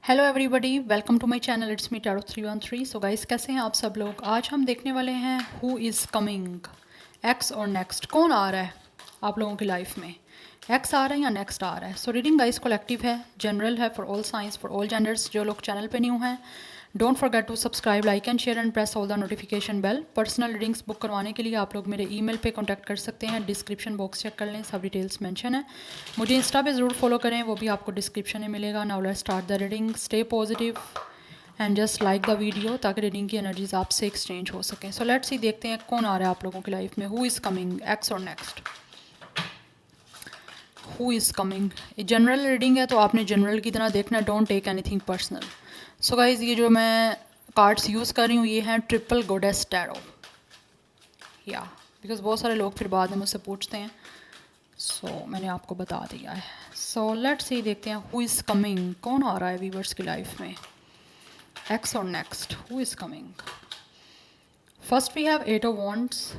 Hello everybody, welcome to my channel. It's me tarot 313। So guys, कैसे हैं आप सब लोग। आज हम देखने वाले हैं हु इज़ कमिंग, एक्स और नेक्स्ट। कौन आ रहा है आप लोगों की लाइफ में, एक्स आ रहा है या नेक्स्ट आ रहा है। सो रीडिंग गाइस कलेक्टिव है, जनरल है, for all signs, for all genders. जो लोग चैनल पे न्यू हैं, don't forget to subscribe, like and share and press all the notification bell. Personal readings book करवाने के लिए आप लोग मेरे ईमेल पे कांटेक्ट कर सकते हैं। डिस्क्रिप्शन बॉक्स चेक कर लें, सब डिटेल्स मेंशन है। मुझे इंस्टा पे ज़रूर फॉलो करें, वो भी आपको डिस्क्रिप्शन में मिलेगा। Now let's start the reading. Stay positive and just like the video, ताकि रीडिंग की एनर्जीज आपसे एक्सचेंज हो सकें। सो लेट्स सी, देखते हैं कौन आ रहा है आप लोगों की लाइफ में। हु इज़ कमिंग, एक्स और नेक्स्ट। Who is coming. ये जनरल रीडिंग है, तो आपने जनरल की तरह देखना, don't take anything personal. So guys, ये जो मैं कार्ड्स यूज़ कर रही हूँ, ये हैं ट्रिपल गोडेस टैरो। या बिकॉज बहुत सारे लोग फिर बाद में मुझसे पूछते हैं, सो मैंने आपको बता दिया है। सो लेट्स सी, देखते हैं हु इज़ कमिंग, कौन आ रहा है व्यूवर्स की लाइफ में, एक्स और next. Who is coming. First we have 8 of wands.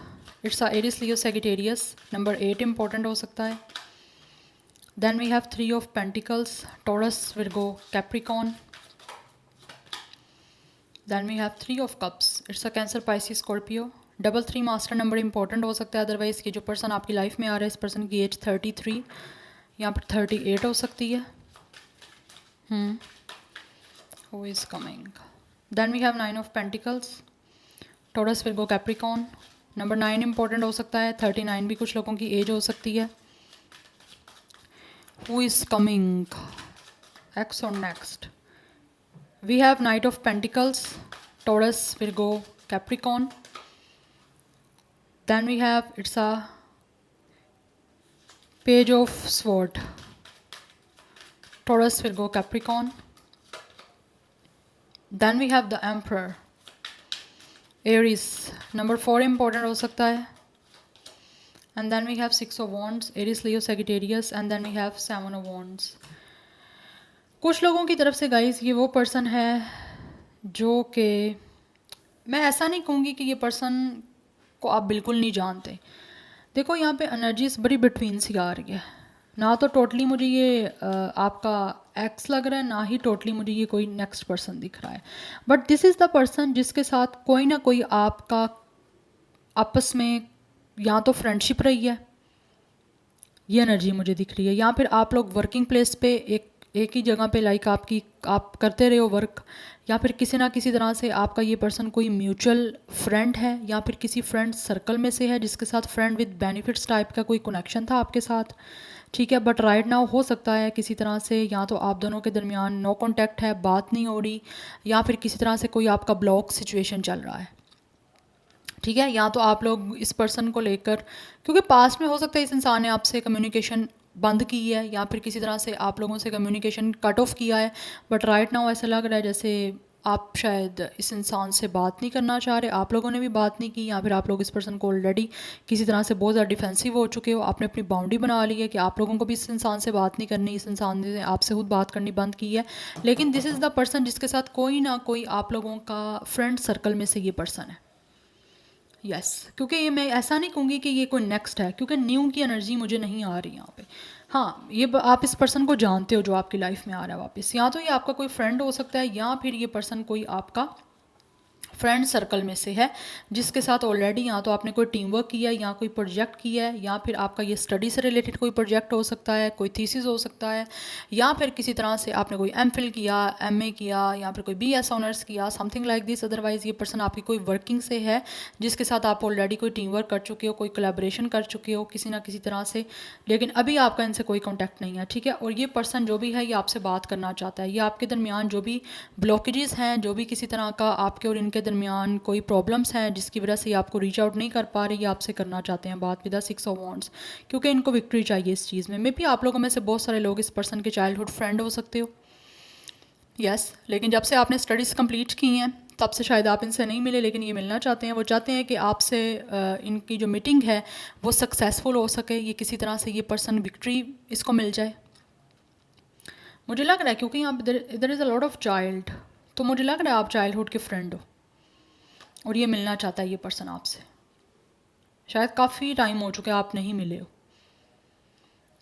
It's a Aries Leo Sagittarius. Number 8 important हो सकता है। Then we have 3 of pentacles, Taurus, Virgo, Capricorn. Then we have 3 of cups. It's a Cancer, Pisces, Scorpio. Double 3 master number important हो सकता है। Otherwise ये जो person आपकी life में आ रहा है, इस पर्सन की एज 33 या फिर 38 हो सकती है। Who is coming. Then we have 9 of pentacles, Taurus, Virgo, Capricorn. Number 9 important हो सकता है। 39 भी कुछ लोगों की एज हो सकती है। हु इज़ कमिंग, एक्स और next. We have knight of pentacles, Taurus, Virgo, Capricorn. Then we have, it's a page of sword, Taurus, Virgo, Capricorn. Then we have the Emperor, Aries. Number 4 important हो सकता है. And then we have 6 of Wands, Aries, Leo, Sagittarius. And then we have 7 of Wands. कुछ लोगों की तरफ से guys ये वो पर्सन है जो कि मैं ऐसा नहीं कहूँगी कि ये पर्सन को आप बिल्कुल नहीं जानते। देखो, यहाँ पे एनर्जीज बड़ी बिटवीन सी आ रही है। ना तो टोटली मुझे ये आपका एक्स लग रहा है, ना ही टोटली मुझे ये कोई नेक्स्ट पर्सन दिख रहा है। But this is the person जिसके साथ कोई ना कोई आपका आपस में या तो फ्रेंडशिप रही है, ये एनर्जी मुझे दिख रही है। या फिर आप लोग वर्किंग प्लेस पे एक ही जगह पे लाइक आप करते रहे हो वर्क, या फिर किसी ना किसी तरह से आपका ये पर्सन कोई म्यूचुअल फ्रेंड है, या फिर किसी फ्रेंड सर्कल में से है जिसके साथ फ्रेंड विद बेनिफिट्स टाइप का कोई कनेक्शन था आपके साथ। ठीक है, बट राइट नाउ हो सकता है किसी तरह से या तो आप दोनों के दरमियान नो कॉन्टैक्ट है, बात नहीं हो रही, या फिर किसी तरह से कोई आपका ब्लॉक सिचुएशन चल रहा है। ठीक है, या तो आप लोग इस पर्सन को लेकर, क्योंकि पास्ट में हो सकता है इस इंसान ने आपसे कम्युनिकेशन बंद की है, या फिर किसी तरह से आप लोगों से कम्युनिकेशन कट ऑफ किया है। बट राइट नाउ ऐसा लग रहा है जैसे आप शायद इस इंसान से बात नहीं करना चाह रहे, आप लोगों ने भी बात नहीं की, या फिर आप लोग इस पर्सन को ऑलरेडी किसी तरह से बहुत ज़्यादा डिफेंसिव हो चुके हो। आपने अपनी बाउंड्री बना ली है कि आप लोगों को भी इस इंसान से बात नहीं करनी, इस इंसान ने आपसे खुद बात करनी बंद की है। लेकिन दिस इज़ द पर्सन जिसके साथ कोई ना कोई आप लोगों का फ्रेंड सर्कल में से ये पर्सन है। यस, क्योंकि ये मैं ऐसा नहीं कहूँगी कि ये कोई नेक्स्ट है, क्योंकि न्यू की एनर्जी मुझे नहीं आ रही यहाँ पे। हाँ, ये आप इस पर्सन को जानते हो जो आपकी लाइफ में आ रहा है वापस। या तो ये आपका कोई फ्रेंड हो सकता है, या फिर ये पर्सन कोई आपका फ्रेंड सर्कल में से है जिसके साथ ऑलरेडी या तो आपने कोई टीम वर्क किया है, या कोई प्रोजेक्ट किया है, या फिर आपका ये स्टडी से रिलेटेड कोई प्रोजेक्ट हो सकता है, कोई थीसिस हो सकता है, या फिर किसी तरह से आपने कोई एमफिल किया, एमए किया, या फिर कोई बीएस ऑनर्स किया, समथिंग लाइक दिस। अदरवाइज़ ये पर्सन आपकी कोई वर्किंग से है जिसके साथ आप ऑलरेडी कोई टीम वर्क कर चुके हो, कोई कोलैबोरेशन कर चुके हो किसी ना किसी तरह से, लेकिन अभी आपका इनसे कोई कॉन्टैक्ट नहीं है। ठीक है, और ये पर्सन जो भी है ये आपसे बात करना चाहता है। ये आपके दरमियान जो भी ब्लॉकेजेस हैं, जो भी किसी तरह का आपके और इनके दरमियान कोई प्रॉब्लम्स हैं जिसकी वजह से ये आपको रीच आउट नहीं कर पा रही, ये आपसे करना चाहते हैं बात विद द 6 ऑफ वॉन्ड्स, क्योंकि इनको विक्ट्री चाहिए इस चीज़ में। मे भी आप लोगों में से बहुत सारे लोग इस पर्सन के चाइल्डहुड फ्रेंड हो सकते हो। यस, लेकिन जब से आपने स्टडीज़ कंप्लीट की हैं तब से शायद आप इनसे नहीं मिले, लेकिन ये मिलना चाहते हैं। वो चाहते हैं कि आपसे इनकी जो मीटिंग है वो सक्सेसफुल हो सके, ये किसी तरह से ये पर्सन विक्ट्री इसको मिल जाए। मुझे लग रहा है क्योंकि यहाँ इधर is a lot of child, तो मुझे लग रहा है आप चाइल्डहुड के फ्रेंड हो और ये मिलना चाहता है ये पर्सन आपसे। शायद काफ़ी टाइम हो चुका है आप नहीं मिले हो।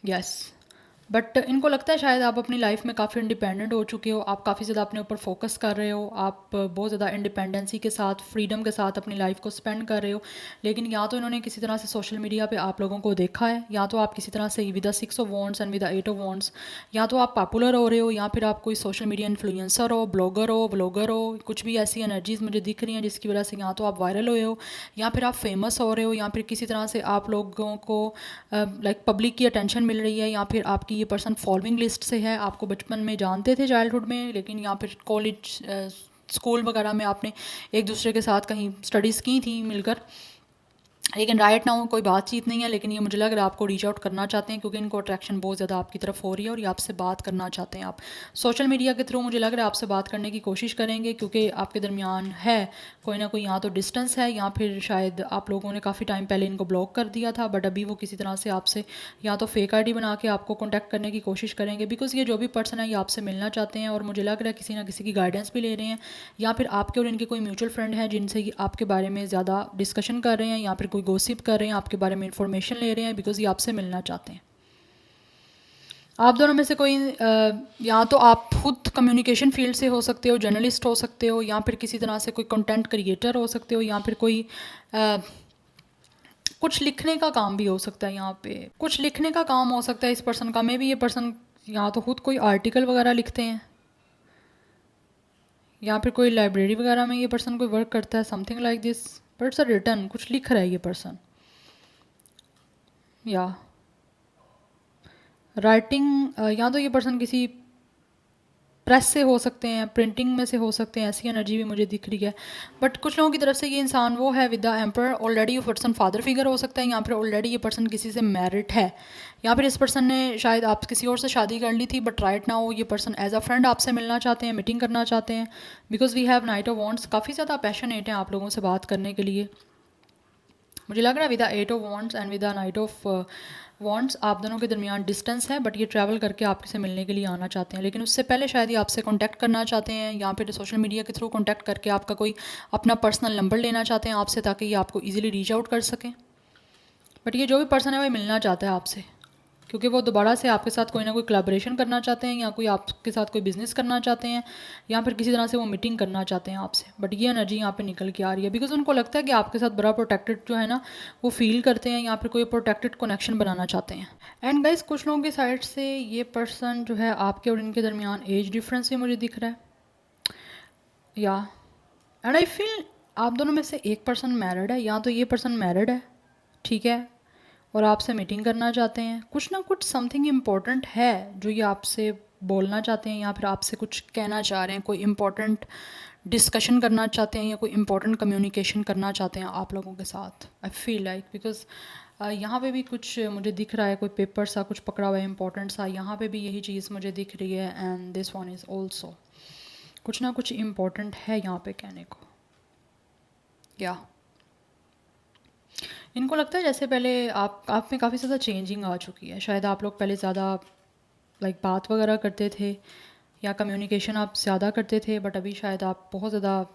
यस, बट इनको लगता है शायद आप अपनी लाइफ में काफ़ी इंडिपेंडेंट हो चुके हो, आप काफ़ी ज़्यादा अपने ऊपर फोकस कर रहे हो, आप बहुत ज़्यादा इंडिपेंडेंसी के साथ, फ्रीडम के साथ अपनी लाइफ को स्पेंड कर रहे हो। लेकिन या तो इन्होंने किसी तरह से सोशल मीडिया पे आप लोगों को देखा है, या तो आप किसी तरह से with the 6 of wands and with the 8 of wands, या तो आप पॉपुलर हो रहे हो, या फिर आप कोई सोशल मीडिया इन्फ्लुएंसर हो, ब्लॉगर हो, व्लॉगर हो, कुछ भी ऐसी एनर्जीज़ मुझे दिख रही हैं जिसकी वजह से या तो आप वायरल हुए हो, या फिर आप फेमस हो रहे हो, या फिर किसी तरह से आप लोगों को लाइक पब्लिक की अटेंशन मिल रही है, या फिर आपकी ये पर्सन फॉलोइंग लिस्ट से है, आपको बचपन में जानते थे चाइल्डहुड में, लेकिन या फिर कॉलेज स्कूल वगैरह में आपने एक दूसरे के साथ कहीं स्टडीज़ की थी मिलकर, लेकिन राइट नाउ कोई बातचीत नहीं है। लेकिन ये मुझे लग रहा है आपको रीच आउट करना चाहते हैं, क्योंकि इनको अट्रैक्शन बहुत ज़्यादा आपकी तरफ हो रही है और ये आपसे बात करना चाहते हैं। आप सोशल मीडिया के थ्रू मुझे लग रहा है आपसे बात करने की कोशिश करेंगे, क्योंकि आपके दरमियान है कोई ना कोई, या तो डिस्टेंस है, या फिर शायद आप लोगों ने काफ़ी टाइम पहले इनको ब्लॉक कर दिया था, बट अभी वो किसी तरह से आपसे या तो फेक आईडी बना के आपको कॉन्टैक्ट करने की कोशिश करेंगे, बिकॉज ये जो भी पर्सन है ये आपसे मिलना चाहते हैं, और मुझे लग रहा है किसी ना किसी की गाइडेंस भी ले रहे हैं, या फिर आपके और इनके कोई म्यूचुअल फ्रेंड हैं जिनसे ये आपके बारे में ज़्यादा डिस्कशन कर रहे हैं, या फिर कोई गोसिप कर रहे हैं, आपके बारे में इंफॉर्मेशन ले रहे हैं, बिकॉज ये आपसे मिलना चाहते हैं। आप दोनों में से कोई या तो आप खुद कम्युनिकेशन फील्ड से हो सकते हो, जर्नलिस्ट हो सकते हो, या फिर किसी तरह से कोई कंटेंट क्रिएटर हो सकते हो, या फिर कोई कुछ लिखने का काम भी हो सकता है। यहाँ पे कुछ लिखने का काम हो सकता है इस पर्सन का, मे भी ये पर्सन या तो खुद कोई आर्टिकल वगैरह लिखते हैं, या फिर कोई लाइब्रेरी वगैरह में ये पर्सन कोई वर्क करता है, something like this, but it's a return, कुछ लिख रहा है ये पर्सन, या राइटिंग, या तो ये पर्सन किसी प्रेस से हो सकते हैं, प्रिंटिंग में से हो सकते हैं, ऐसी एनर्जी भी मुझे दिख रही है। बट कुछ लोगों की तरफ से ये इंसान वो है विद द एम्पर, ऑलरेडी ये पर्सन फादर फिगर हो सकता है, या फिर ऑलरेडी ये पर्सन किसी से मैरिड है, या फिर इस पर्सन ने शायद आप किसी और से शादी कर ली थी, बट राइट नाउ ये पर्सन एज अ फ्रेंड आपसे मिलना चाहते हैं, मीटिंग करना चाहते हैं, because we have knight of wands, काफ़ी ज़्यादा पैशनेट हैं आप लोगों से बात करने के लिए। मुझे लग रहा है with the 8 of wants and with the night of wants आप दोनों के दरमियान डिस्टेंस है, बट ये ट्रैवल करके आपसे मिलने के लिए आना चाहते हैं, लेकिन उससे पहले शायद ये आपसे कांटेक्ट करना चाहते हैं, या फिर सोशल मीडिया के थ्रू कांटेक्ट करके आपका कोई अपना पर्सनल नंबर लेना चाहते हैं आपसे, ताकि ये आपको ईजिली रीच आउट कर सकें। बट ये जो भी पर्सन है वो मिलना चाहता है आपसे, क्योंकि वो दोबारा से आपके साथ कोई ना कोई कोलैबोरेशन करना चाहते हैं, या कोई आपके साथ कोई बिज़नेस करना चाहते हैं, या फिर किसी तरह से वो मीटिंग करना चाहते हैं आपसे। बट ये एनर्जी यहाँ पे निकल के आ रही है, बिकॉज उनको लगता है कि आपके साथ बड़ा प्रोटेक्टेड जो है ना वो फील करते हैं, या फिर कोई प्रोटेक्टेड कनेक्शन बनाना चाहते हैं। एंड गाइस कुछ लोगों की साइड से ये पर्सन जो है आपके और इनके दरमियान एज डिफरेंस भी मुझे दिख रहा है, या एंड आई फील आप दोनों में से एक पर्सन मैरिड है, या तो ये पर्सन मैरिड है, ठीक है, और आपसे मीटिंग करना चाहते हैं, कुछ ना कुछ समथिंग इम्पोर्टेंट है जो ये आपसे बोलना चाहते हैं, या फिर आपसे कुछ कहना चाह रहे हैं, कोई इम्पोर्टेंट डिस्कशन करना चाहते हैं, या कोई इम्पोर्टेंट कम्युनिकेशन करना चाहते हैं आप लोगों के साथ। आई फील लाइक बिकॉज यहाँ पे भी कुछ मुझे दिख रहा है, कोई पेपर सा कुछ पकड़ा हुआ है इंपॉर्टेंट सा, यहाँ पे भी यही चीज़ मुझे दिख रही है, and this one is also कुछ ना कुछ इम्पोर्टेंट है यहाँ पे कहने को। या इनको लगता है जैसे पहले आप में काफ़ी ज़्यादा चेंजिंग आ चुकी है, शायद आप लोग पहले ज़्यादा लाइक बात वगैरह करते थे, या कम्युनिकेशन आप ज़्यादा करते थे, बट अभी शायद आप बहुत ज़्यादा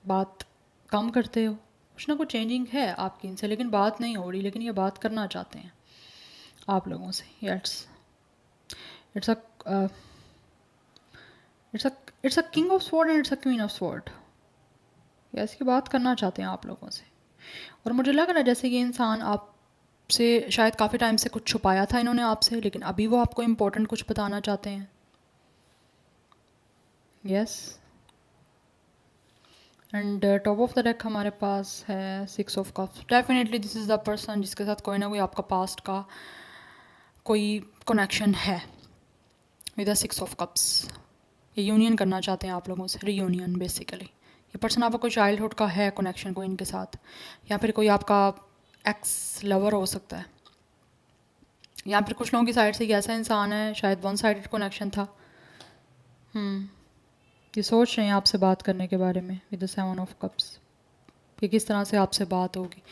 बात कम करते हो। कुछ ना कुछ चेंजिंग है आपकी इनसे, लेकिन बात नहीं हो रही, लेकिन ये बात करना चाहते हैं आप लोगों से। It's it's a it's a it's a king of sword and it's a queen of sword. Yes, ये बात करना चाहते हैं आप लोगों से, और मुझे लग रहा है जैसे ये इंसान आपसे शायद काफ़ी टाइम से कुछ छुपाया था इन्होंने आपसे, लेकिन अभी वो आपको इम्पोर्टेंट कुछ बताना चाहते हैं। Yes, and top of the deck हमारे पास है 6 of cups. Definitely this is the person जिसके साथ कोई ना कोई आपका पास्ट का कोई कनेक्शन है विद द 6 ऑफ कप्स। ये यूनियन करना चाहते हैं आप लोगों से, रीयूनियन बेसिकली। ये पर्सन आपका कोई चाइल्डहुड का है कनेक्शन कोई इनके साथ, या फिर कोई आपका एक्स लवर हो सकता है, या फिर कुछ लोगों की साइड से ये ऐसा इंसान है शायद वन साइडेड कनेक्शन था। ये सोच रहे हैं आपसे बात करने के बारे में विद द 7 ऑफ कप्स, कि किस तरह से आपसे बात होगी।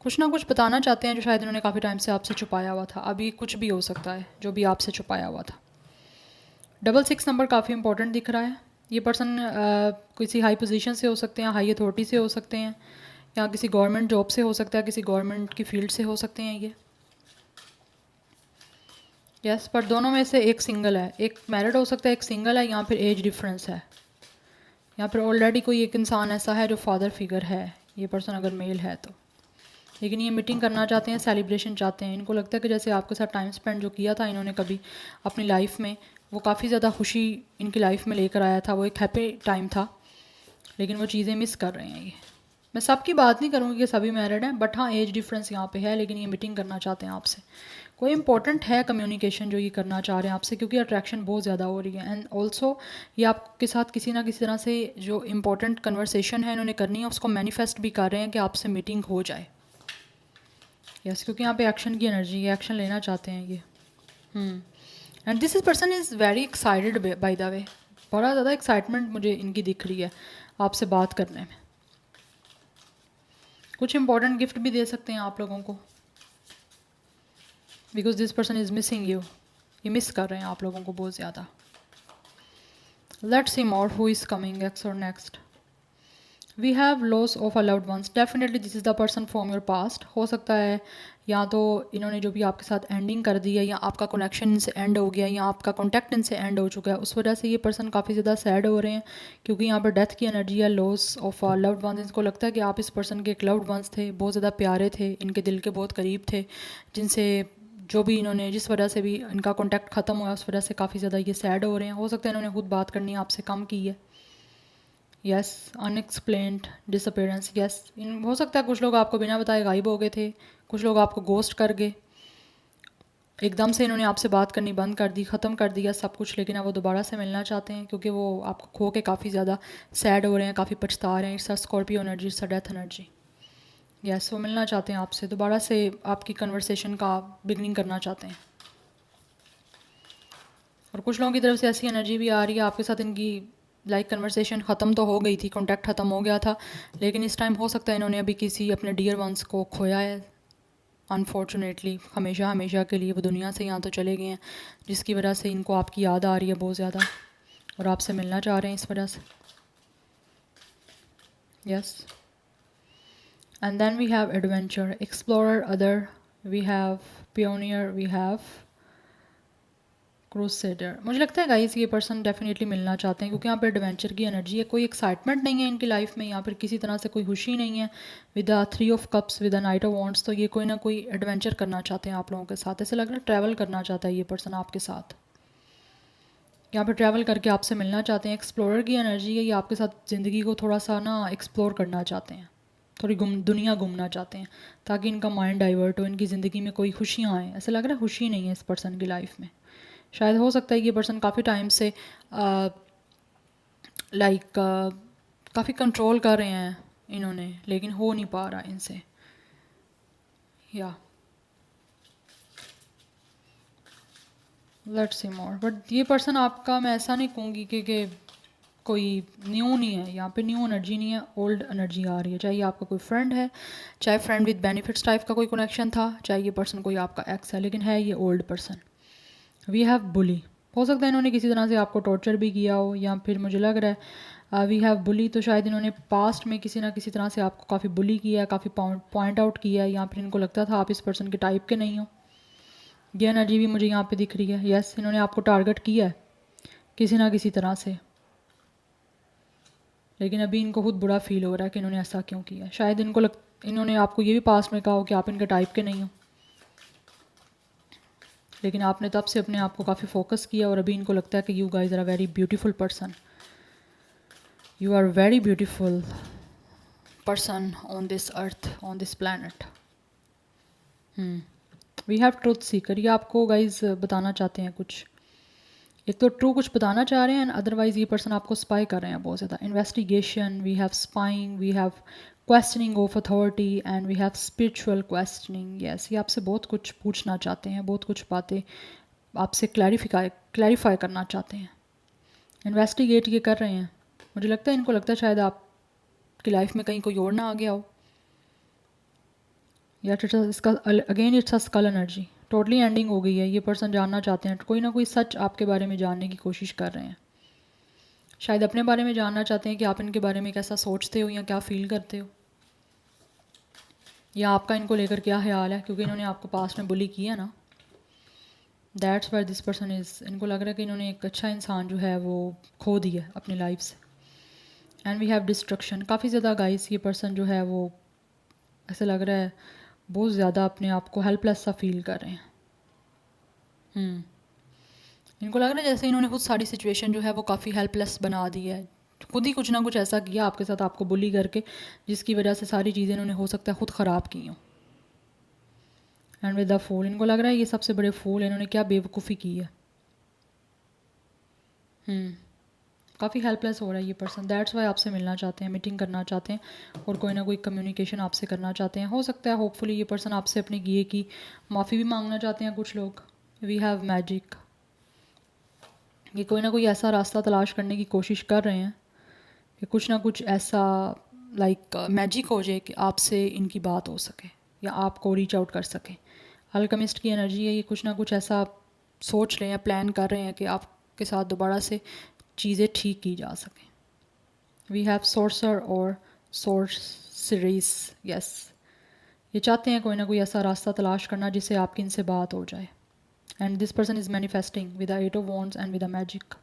कुछ ना कुछ बताना चाहते हैं जो शायद इन्होंने काफ़ी टाइम से आपसे छुपाया हुआ था। अभी कुछ भी हो सकता है जो भी आपसे छुपाया हुआ था। 666 नंबर काफ़ी इंपॉर्टेंट दिख रहा है। ये पर्सन किसी हाई पोजीशन से हो सकते हैं, हाई अथॉरिटी से हो सकते हैं, या किसी गवर्नमेंट जॉब से हो सकता है, किसी गवर्नमेंट की फील्ड से हो सकते हैं ये। यस, पर दोनों में से एक सिंगल है, एक मैरिड हो सकता है, एक सिंगल है, या फिर एज डिफरेंस है, या फिर ऑलरेडी कोई एक इंसान ऐसा है जो फादर फिगर है, ये पर्सन अगर मेल है तो। लेकिन ये मीटिंग करना चाहते हैं, सेलिब्रेशन चाहते हैं, इनको लगता है कि जैसे आपके साथ टाइम स्पेंड जो किया था इन्होंने कभी अपनी लाइफ में, वो काफ़ी ज़्यादा खुशी इनकी लाइफ में लेकर आया था, वो एक हैप्पी टाइम था, लेकिन वो चीज़ें मिस कर रहे हैं ये। मैं सबकी बात नहीं करूँगी कि सभी मैरिड हैं, बट हाँ एज डिफरेंस यहाँ पे है, लेकिन ये मीटिंग करना चाहते हैं आपसे। कोई इंपॉर्टेंट है कम्युनिकेशन जो ये करना चाह रहे हैं आपसे, क्योंकि अट्रैक्शन बहुत ज़्यादा हो रही है, एंड ऑल्सो ये आपके साथ किसी ना किसी तरह से जो इंपॉर्टेंट कन्वर्सेशन है इन्होंने करनी है, उसको मैनिफेस्ट भी कर रहे हैं कि आपसे मीटिंग हो जाए। यस, क्योंकि यहाँ पे एक्शन की एनर्जी है, एक्शन लेना चाहते हैं ये। And this is person is very excited by the way, बड़ा ज़्यादा एक्साइटमेंट मुझे इनकी दिख रही है आपसे बात करने में। कुछ इंपॉर्टेंट गिफ्ट भी दे सकते हैं आप लोगों को, because this person is missing you, ये मिस कर रहे हैं आप लोगों को बहुत ज़्यादा। Let's see more who is coming next और next. We have loss of a loved ones, definitely this is the person from your past. हो सकता है या तो इन्होंने जो भी आपके साथ एंडिंग कर दी है, या आपका कनेक्शन इनसे एंड हो गया, या आपका कॉन्टैक्ट इनसे एंड हो चुका है, उस वजह से ये पर्सन काफ़ी ज़्यादा सैड हो रहे हैं, क्योंकि यहाँ पर डेथ की एनर्जी है, loss of a loved once. इनको लगता है कि आप इस पर्सन के एक लव्ड वंस थे, बहुत ज़्यादा प्यारे थे, इनके दिल के बहुत करीब थे, जिनसे जो भी इन्होंने जिस वजह से भी इनका कॉन्टैक्ट ख़त्म हुआ उस वजह से काफ़ी ज़्यादा ये सैड हो रहे हैं। हो सकता है इन्होंने खुद बात करनी आपसे कम की है। यस, अनएक्सप्लेन्ड डिसअपेरेंस, यस, इन हो सकता है कुछ लोग आपको बिना बताए गायब हो गए थे, कुछ लोग आपको गोस्ट कर गए, एकदम से इन्होंने आपसे बात करनी बंद कर दी, ख़त्म कर दिया सब कुछ, लेकिन अब वो दोबारा से मिलना चाहते हैं, क्योंकि वो आपको खो के काफ़ी ज़्यादा सैड हो रहे हैं, काफ़ी पछता रहे हैं। It's a Scorpio energy, it's a death energy. Yes, वो मिलना चाहते हैं आपसे, दोबारा से आपकी कन्वर्सेशन का बिगनिंग करना चाहते हैं। और कुछ लोगों की तरफ से ऐसी एनर्जी भी आ रही है आपके साथ इनकी लाइक कन्वर्सेशन ख़त्म तो हो गई थी, कॉन्टैक्ट ख़त्म हो गया था, लेकिन इस टाइम हो सकता है इन्होंने अभी किसी अपने डियर वंस को खोया है अनफॉर्चुनेटली, हमेशा हमेशा के लिए वो दुनिया से यहाँ तो चले गए हैं, जिसकी वजह से इनको आपकी याद आ रही है बहुत ज़्यादा, और आपसे मिलना चाह रहे हैं इस वजह से। Yes, and then we have adventure, explorer, other, we have pioneer, we have crusader. मुझे लगता है गाइस ये पर्सन डेफिनेटली मिलना चाहते हैं, क्योंकि यहाँ पे एडवेंचर की एनर्जी है, कोई एक्साइटमेंट नहीं है इनकी लाइफ में, यहाँ पर किसी तरह से कोई खुशी नहीं है। With the 3 of cups, with the night of wands, तो ये कोई ना कोई एडवेंचर करना चाहते हैं आप लोगों के साथ, ऐसे लग रहा है ट्रैवल करना चाहता है ये पर्सन आपके साथ, यहाँ पर ट्रैवल करके आपसे मिलना चाहते हैं। एक्सप्लोरर की एनर्जी है, ये आपके साथ ज़िंदगी को थोड़ा सा ना एक्सप्लोर करना चाहते हैं, थोड़ी दुनिया घूमना चाहते हैं, ताकि इनका माइंड डाइवर्ट हो, इनकी ज़िंदगी में कोई खुशियाँ आएँ। ऐसा लग रहा है खुशी नहीं है इस पर्सन की लाइफ में। शायद हो सकता है ये पर्सन काफ़ी टाइम से लाइक काफ़ी कंट्रोल कर रहे हैं इन्होंने, लेकिन हो नहीं पा रहा इनसे। या लेट्स सी मोर, बट ये पर्सन आपका, मैं ऐसा नहीं कहूँगी कि कोई न्यू नहीं है, यहाँ पे न्यू एनर्जी नहीं है, ओल्ड एनर्जी आ रही है। चाहे ये आपका कोई फ्रेंड है, चाहे फ्रेंड विद बेनिफिट्स टाइप का कोई कनेक्शन था, चाहे ये पर्सन कोई आपका एक्स है, लेकिन है ये ओल्ड पर्सन। वी हैव बुली, हो सकता है इन्होंने किसी तरह से आपको टॉर्चर भी किया हो, या फिर मुझे लग रहा है वी हैव बुली, तो शायद इन्होंने पास्ट में किसी ना किसी तरह से आपको काफ़ी बुली किया है, काफ़ी पॉइंट आउट किया है, या फिर इनको लगता था आप इस पर्सन के टाइप के नहीं हो। ये एनर्जी भी मुझे यहाँ पे दिख रही है। यस, इन्होंने आपको टारगेट किया है किसी ना किसी तरह से, लेकिन अभी इनको खुद बुरा फील हो रहा है कि इन्होंने ऐसा क्यों किया। शायद इन्होंने आपको ये भी पास्ट में कहा हो कि आप इनके टाइप के नहीं हो, लेकिन आपने तब से अपने आप को काफ़ी फोकस किया, और अभी इनको लगता है कि you guys are a very beautiful person, you are very beautiful person on this earth, on this planet. We have truth seeker, ये आपको गाइज बताना चाहते हैं कुछ, एक तो ट्रू कुछ बताना चाह रहे हैं, अदरवाइज ये पर्सन आपको स्पाई कर रहे हैं बहुत ज़्यादा। Investigation, we have spying, we have questioning of authority, and we have spiritual questioning. Yes, ये आपसे बहुत कुछ पूछना चाहते हैं, बहुत कुछ बातें आपसे क्लैरिफाई करना चाहते हैं। इन्वेस्टिगेट ये कर रहे हैं, मुझे लगता है इनको लगता है शायद आपकी लाइफ में कहीं कोई और ना आ गया हो, या इसका again it's a skull energy, totally ending हो गई है। ये पर्सन जानना चाहते हैं, कोई ना कोई सच आपके बारे में जानने की कोशिश कर रहे हैं, शायद अपने बारे में जानना चाहते हैं कि आप इनके बारे में कैसा सोचते हो या क्या फील करते हो, या आपका इनको लेकर क्या ख्याल है, क्योंकि इन्होंने आपको पास्ट में बुली किया ना। That's why this person is, इनको लग रहा है कि इन्होंने एक अच्छा इंसान जो है वो खो दिया अपनी लाइफ से. And we have destruction. काफ़ी ज़्यादा गाइस ये पर्सन जो है वो ऐसे लग रहा है बहुत ज़्यादा अपने आप को हेल्पलेस सा फील कर रहे हैं. इनको लग रहा है जैसे इन्होंने खुद सारी सिचुएशन जो है वो काफ़ी हेल्पलेस बना दी है. खुद ही कुछ ना कुछ ऐसा किया आपके साथ, आपको बुली करके, जिसकी वजह से सारी चीज़ें इन्होंने हो सकता है खुद ख़राब की हों. एंड विद द फूल, इनको लग रहा है ये सबसे बड़े फूल है, इन्होंने क्या बेवकूफ़ी की है. काफ़ी हेल्पलेस हो रहा है ये पर्सन. दैट्स वाई आपसे मिलना चाहते हैं, मीटिंग करना चाहते हैं और कोई ना कोई कम्युनिकेशन आपसे करना चाहते हैं. हो सकता है होपफुली ये पर्सन आपसे अपने किए की माफ़ी भी मांगना चाहते हैं कुछ लोग. We have magic. ये कोई ना कोई ऐसा रास्ता तलाश करने की कोशिश कर रहे हैं कि कुछ ना कुछ ऐसा लाइक मैजिक हो जाए कि आपसे इनकी बात हो सके या आपको रीच आउट कर सके. अल्केमिस्ट की एनर्जी है, ये कुछ ना कुछ ऐसा सोच रहे हैं, प्लान कर रहे हैं कि आपके साथ दोबारा से चीज़ें ठीक की जा सकें. वी हैव सोर्सर और सोर्सरीज. यस, ये चाहते हैं कोई ना कोई ऐसा रास्ता तलाश करना जिससे आपकी इनसे बात हो जाए. And this person is manifesting with the 8 of wands and with the magic.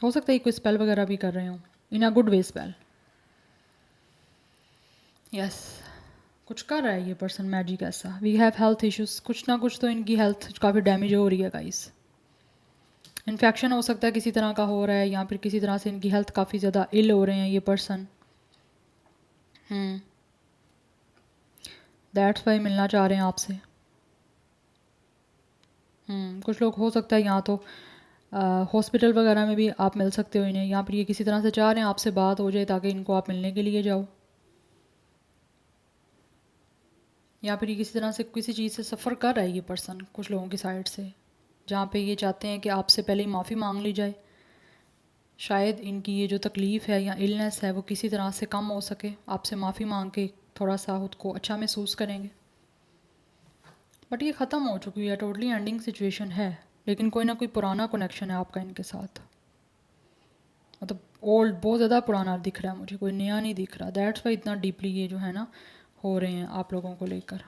हो सकता है कोई स्पेल वगैरह भी कर रहे हो in a good way spell. Yes, कुछ कर रहा है ये पर्सन मैजिक ऐसा. We have health issues. कुछ ना कुछ तो इनकी हेल्थ काफ़ी डैमेज हो रही है गाइस. इन्फेक्शन हो सकता है किसी तरह का हो रहा है या फिर किसी तरह से इनकी हेल्थ काफ़ी ज़्यादा इल हो रहे हैं ये पर्सन. दैट्स वाई मिलना चाह रहे हैं आपसे. कुछ लोग हो सकता है यहाँ तो हॉस्पिटल वगैरह में भी आप मिल सकते हो इन्हें, या फिर ये किसी तरह से चाह रहे हैं आपसे बात हो जाए ताकि इनको आप मिलने के लिए जाओ. या फिर ये किसी तरह से किसी चीज़ से सफ़र कर रहा है ये पर्सन कुछ लोगों की साइड से, जहाँ पे ये चाहते हैं कि आपसे पहले ही माफ़ी मांग ली जाए. शायद इनकी ये जो तकलीफ़ है या इलनेस है वो किसी तरह से कम हो सके. आपसे माफ़ी मांग के थोड़ा सा खुद को अच्छा महसूस करेंगे. बट ये ख़त्म हो चुकी है, टोटली एंडिंग सिचुएशन है. लेकिन कोई ना कोई पुराना कनेक्शन है आपका इनके साथ. मतलब ओल्ड, बहुत ज़्यादा पुराना दिख रहा है मुझे, कोई नया नहीं दिख रहा. दैट्स वाई इतना डीपली ये जो है ना हो रहे हैं आप लोगों को लेकर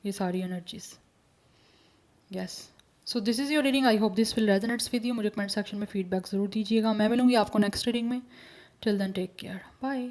ये सारी energies. Yes, so this is your reading. I hope this will resonates with you. मुझे कमेंट सेक्शन में फीडबैक ज़रूर दीजिएगा. मैं मिलूँगी आपको नेक्स्ट रीडिंग में. Till then take care. Bye.